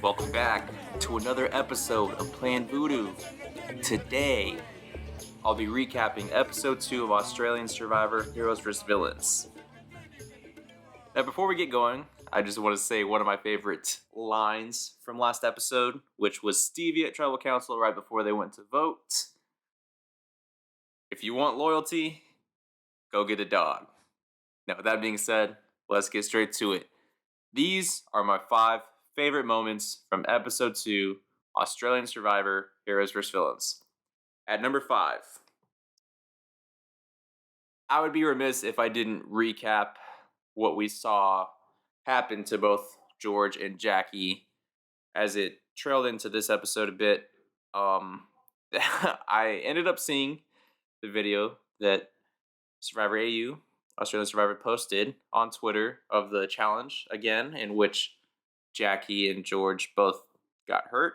welcome back to another episode of Plan Voodoo. Today, I'll be recapping episode 2 of Australian Survivor Heroes vs. Villains. Now, before we get going, I just want to say one of my favorite lines from last episode, which was Stevie at Tribal Council right before they went to vote. If you want loyalty, go get a dog. Now, with that being said, let's get straight to it. These are my 5 favorite moments from episode 2, Australian Survivor Heroes vs. Villains. At number 5, I would be remiss if I didn't recap what we saw happen to both George and Jackie as it trailed into this episode a bit. I ended up seeing the video that Survivor AU, Australian Survivor, posted on Twitter of the challenge again, in which Jackie and George both got hurt.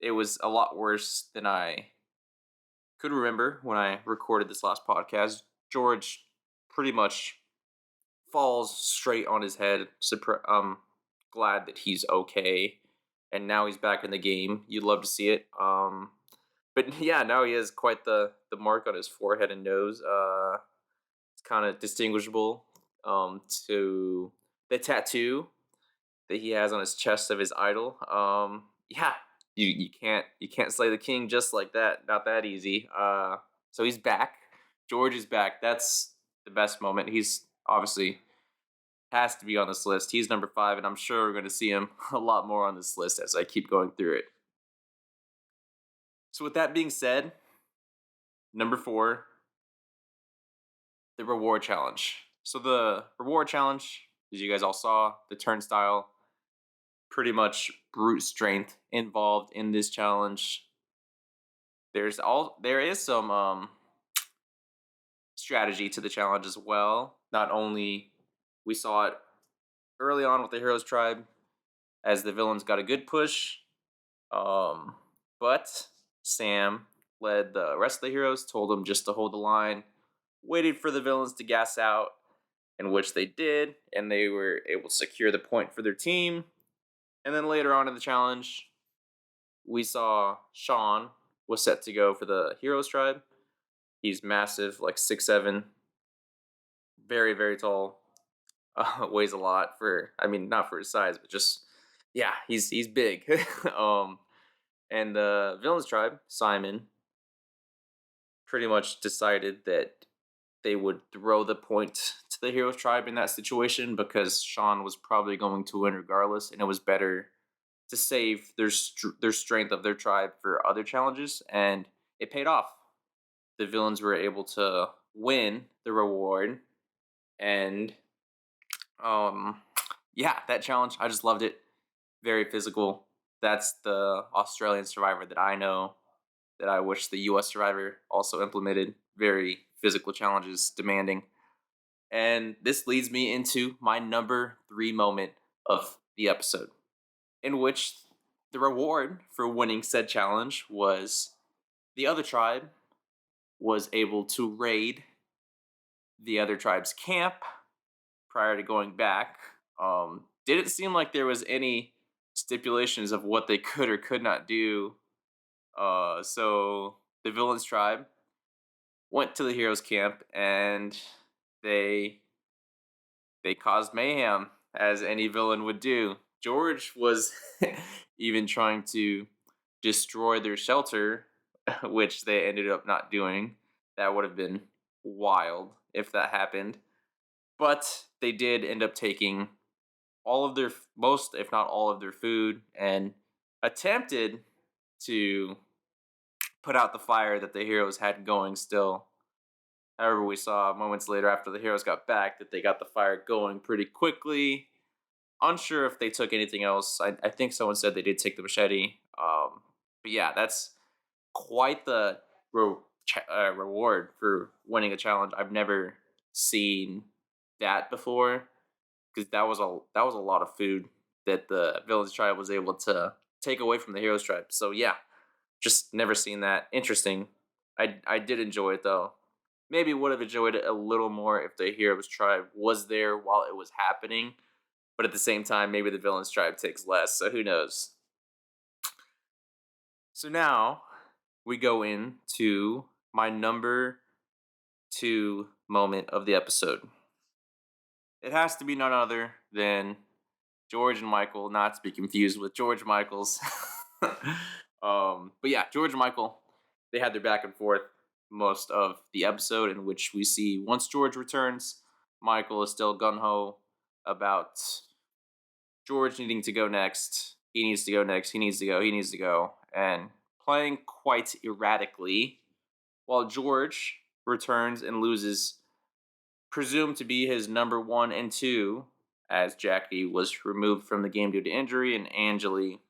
It was a lot worse than I could remember when I recorded this last podcast. George pretty much falls straight on his head. Glad that he's okay, and now he's back in the game. You'd love to see it. But yeah, now he has quite the mark on his forehead and nose. It's kind of distinguishable to the tattoo that he has on his chest of his idol. You can't slay the king just like that. Not that easy. So he's back. George is back. That's the best moment. He's obviously has to be on this list. He's number 5, and I'm sure we're going to see him a lot more on this list as I keep going through it. So with that being said, number 4, the reward challenge. So the reward challenge, as you guys all saw, the turnstile, pretty much brute strength involved in this challenge. There is some strategy to the challenge as well. Not only we saw it early on with the Heroes Tribe as the villains got a good push, but Sam led the rest of the heroes, told them just to hold the line, waited for the villains to gas out, in which they did, and they were able to secure the point for their team. And then later on in the challenge, we saw Sean was set to go for the Heroes Tribe. He's massive, like 6'7", very, very tall, weighs a lot not for his size, but just, yeah, he's big. And the Villains Tribe, Simon, pretty much decided that they would throw the point to the Heroes Tribe in that situation because Sean was probably going to win regardless, and it was better to save their strength of their tribe for other challenges, and it paid off. The villains were able to win the reward, and that challenge, I just loved it. Very physical. That's the Australian Survivor that I know, that I wish the US Survivor also implemented. Very physical challenges, demanding. And this leads me into my number 3 moment of the episode, in which the reward for winning said challenge was the other tribe was able to raid the other tribe's camp prior to going back. Didn't seem like there was any stipulations of what they could or could not do. So the Villains Tribe went to the Heroes Camp, and they caused mayhem, as any villain would do. George was even trying to destroy their shelter, which they ended up not doing. That would have been wild if that happened. But they did end up taking all of their, most, if not all of their food, and attempted to put out the fire that the heroes had going still. However, we saw moments later after the heroes got back that they got the fire going pretty quickly. Unsure if they took anything else. I think someone said they did take the machete. But yeah, that's quite the reward for winning a challenge. I've never seen that before, because that was a lot of food that the Villains Tribe was able to take away from the Heroes Tribe. So yeah, just never seen that. Interesting. I did enjoy it though. Maybe would have enjoyed it a little more if the Heroes Tribe was there while it was happening. but at the same time, maybe the villain's tribe takes less. So who knows? So now we go into my number two moment of the episode. It has to be none other than George and Michael, not to be confused with George Michaels. But yeah, George and Michael, they had their back and forth most of the episode, in which we see once George returns, Michael is still gung ho about George needing to go next. He needs to go next. He needs to go. He needs to go. And playing quite erratically, while George returns and loses presumed to be his number one and two, as Jackie was removed from the game due to injury, and Angeli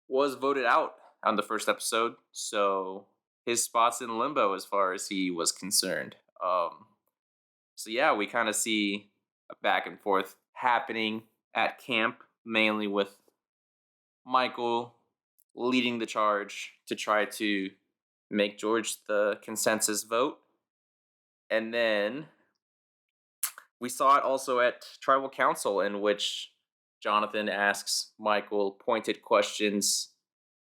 was voted out on the first episode. So his spot's in limbo as far as he was concerned. So yeah, we kind of see a back and forth happening at camp, mainly with Michael leading the charge to try to make George the consensus vote. And then we saw it also at Tribal Council, in which Jonathan asks Michael pointed questions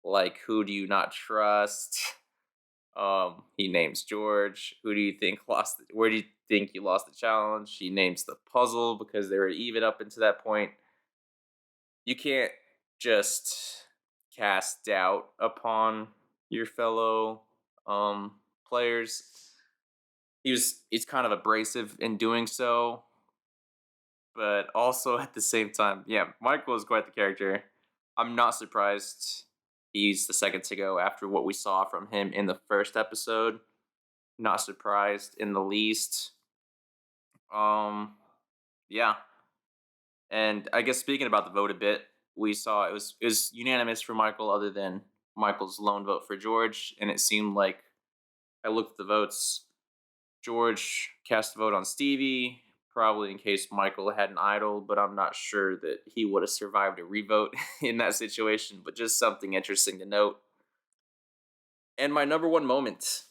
like, "Who do you not trust?" He names George. Who do you think lost? Where do you think you lost the challenge? He names the puzzle because they were even up until that point. You can't just cast doubt upon your fellow players. He's kind of abrasive in doing so, but also at the same time, yeah, Michael is quite the character. I'm not surprised he's the second to go after what we saw from him in the first episode. Not surprised in the least. Yeah. And I guess speaking about the vote a bit, we saw it was unanimous for Michael, other than Michael's lone vote for George, and it seemed like I looked at the votes. George cast a vote on Stevie, probably in case Michael had an idol, but I'm not sure that he would have survived a revote in that situation, but just something interesting to note. And my number one moment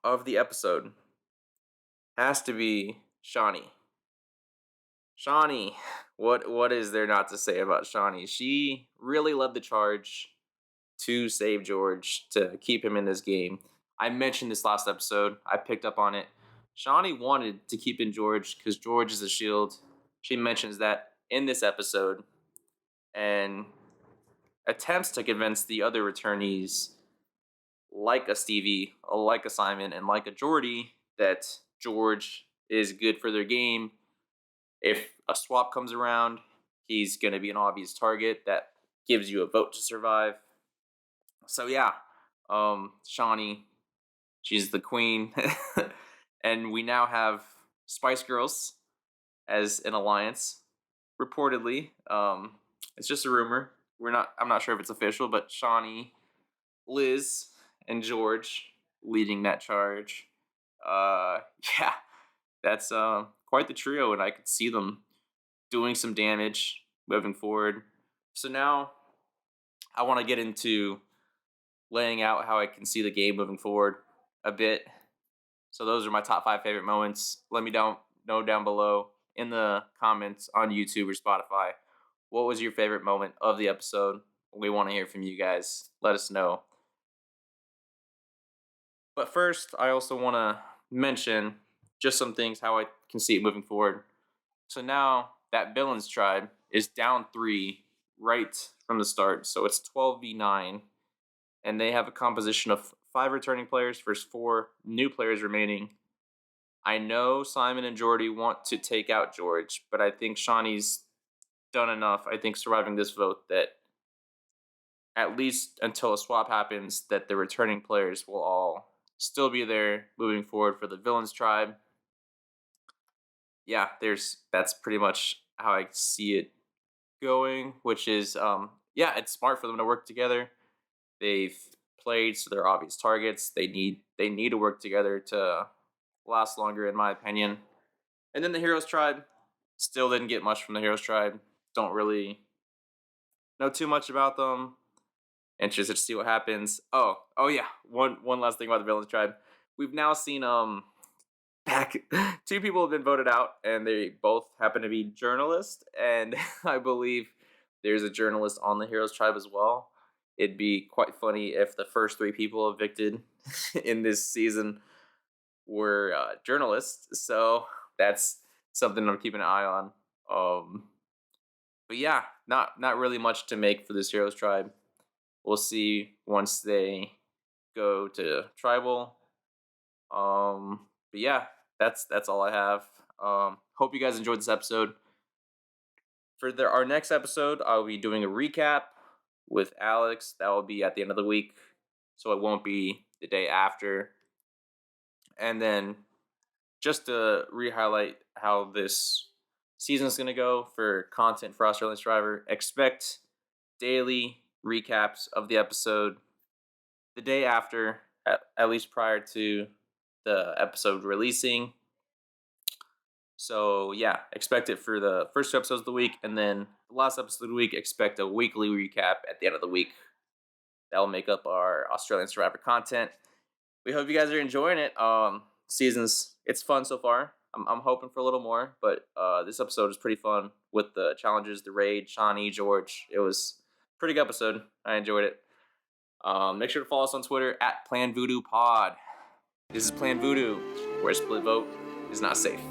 of the episode has to be Shawnee. Shawnee, what is there not to say about Shawnee? She really led the charge to save George, to keep him in this game. I mentioned this last episode. I picked up on it. Shawnee wanted to keep in George because George is a shield. She mentions that in this episode and attempts to convince the other returnees, like a Stevie, like a Simon, and like a Jordy, that George is good for their game. If a swap comes around, he's going to be an obvious target that gives you a vote to survive. So yeah, Shawnee, she's the queen. And we now have Spice Girls as an alliance, reportedly. It's just a rumor. I'm not sure if it's official, but Shawnee, Liz, and George leading that charge. Yeah, that's quite the trio, and I could see them doing some damage moving forward. So now I want to get into laying out how I can see the game moving forward a bit. So those are my top 5 favorite moments. Let me know down below in the comments on YouTube or Spotify, what was your favorite moment of the episode? We want to hear from you guys. Let us know. But first, I also want to mention just some things, how I can see it moving forward. So now that Villains Tribe is down 3 right from the start. So it's 12v9. And they have a composition of 5 returning players versus 4 new players remaining. I know Simon and Jordy want to take out George, but I think Shawnee's done enough, I think, surviving this vote, that at least until a swap happens, that the returning players will all still be there moving forward for the Villains Tribe. Yeah, that's pretty much how I see it going, which is yeah, it's smart for them to work together. They've played, so they're obvious targets. They need to work together to last longer, in my opinion. And then the Heroes Tribe, still didn't get much from the Heroes Tribe. Don't really know too much about them. Interested to see what happens. Oh yeah. One last thing about the Villains Tribe. We've now seen back. Two people have been voted out, and they both happen to be journalists. And I believe there's a journalist on the Heroes Tribe as well. It'd be quite funny if the first three people evicted in this season were journalists. So that's something I'm keeping an eye on. Um, but yeah, not really much to make for this Heroes Tribe. We'll see once they go to tribal. But yeah, that's all I have. Hope you guys enjoyed this episode. For our next episode, I'll be doing a recap with Alex. That will be at the end of the week, so it won't be the day after. And then just to re-highlight how this season is going to go for content for Australian Survivor, expect daily recaps of the episode the day after, at least prior to the episode releasing. So yeah, expect it for the first two episodes of the week, and then the last episode of the week, expect a weekly recap at the end of the week. That will make up our Australian Survivor content. We hope you guys are enjoying it. It's fun so far. I'm hoping for a little more, but this episode is pretty fun with the challenges, the raid, Shawnee, George. It was a pretty good episode. I enjoyed it. Make sure to follow us on Twitter at Plan Voodoo Pod. This is Plan Voodoo, where split vote is not safe.